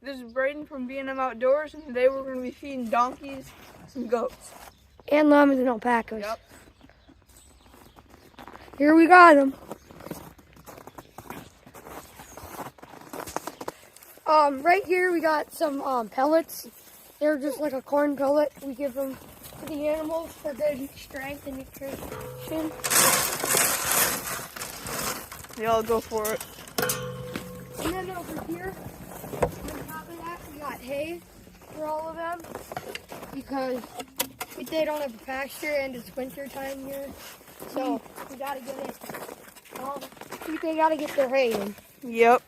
This is Braden from B&M Outdoors, and today we're going to be feeding donkeys some goats. And llamas and alpacas. Yep. Here we got them. Right here we got some pellets. They're just like a corn pellet. We give them to the animals for good strength and nutrition. Y'all go for it. And then over here, on top of that, we got hay for all of them because they don't have a pasture and it's winter time here. So we gotta get it. They gotta get their hay in. Yep.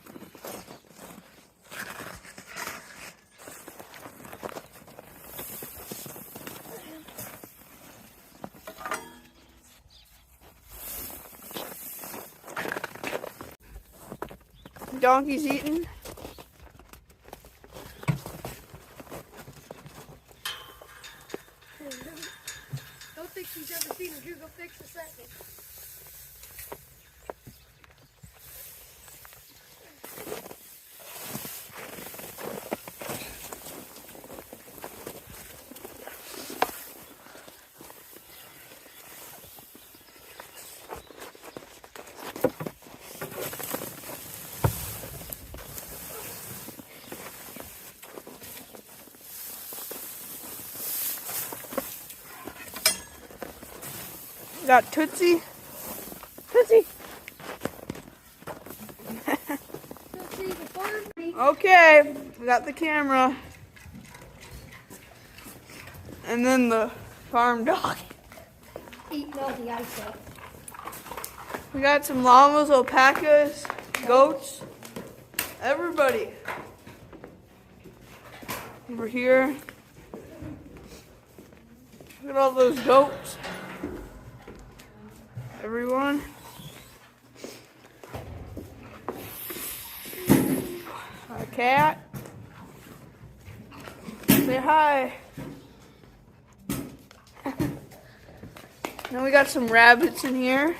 Donkey's eating. Don't think she's ever seen a Google fix a second. Got Tootsie. Tootsie. Okay, we got the camera. And then the farm dog. Eating all the ice up. We got some llamas, alpacas, goats, everybody. Over here. Look at all those goats. Everyone. A cat. Say hi. Then we got some rabbits in here.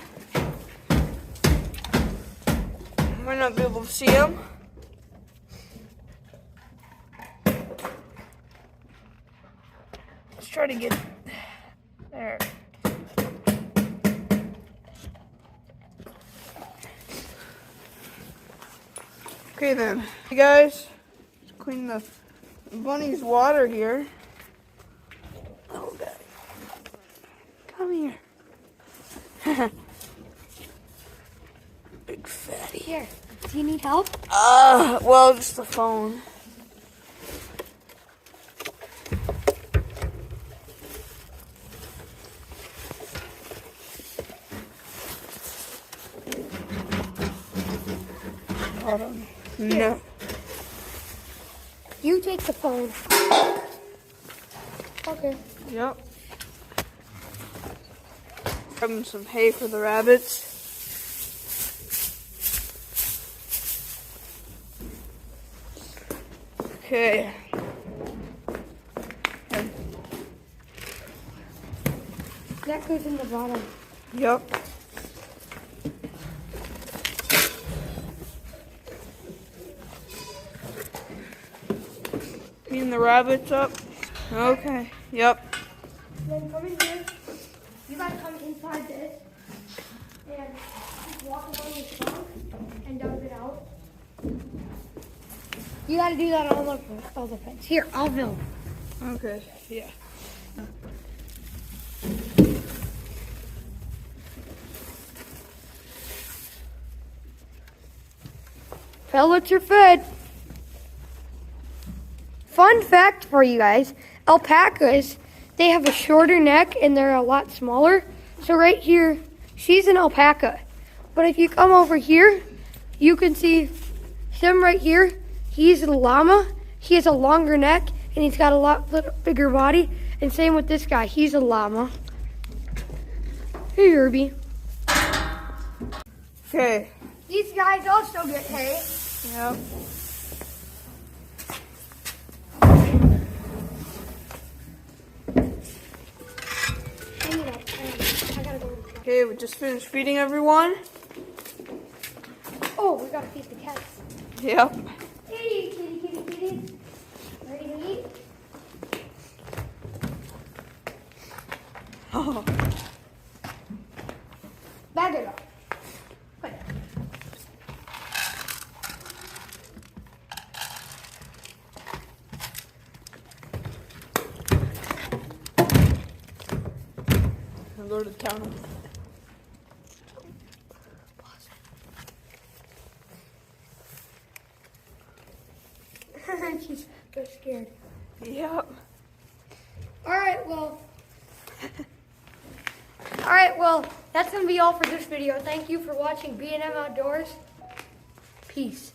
Might not be able to see them. Let's try to get there. Okay then, hey guys, let's clean the bunny's water here. Oh god, come here. Big fatty. Here, do you need help? Well, just the phone. Hold on. No. You take the phone. Okay. Yep. Grabbing some hay for the rabbits. Okay. That goes in the bottom. Yep. Clean the rabbits up. Okay. Yep. Then come in here. You gotta come inside this and just walk along the trunk and dump it out. You gotta do that on all the fence. Here, I'll film. Okay. Yeah. Pellets are fed. Fun fact for you guys, alpacas, they have a shorter neck and they're a lot smaller. So right here, she's an alpaca. But if you come over here, you can see him right here. He's a llama. He has a longer neck and he's got a lot bigger body. And same with this guy, he's a llama. Hey, Herbie. Okay. These guys also get hay. Yep. Okay, we just finished feeding everyone. Oh, we gotta feed the cats. Yep. Kitty, kitty, kitty, kitty. Oh. Bag it up. Put it. I'll go to the counter. She's so scared. Yep. All right, well, that's going to be all for this video. Thank you for watching B&M Outdoors. Peace.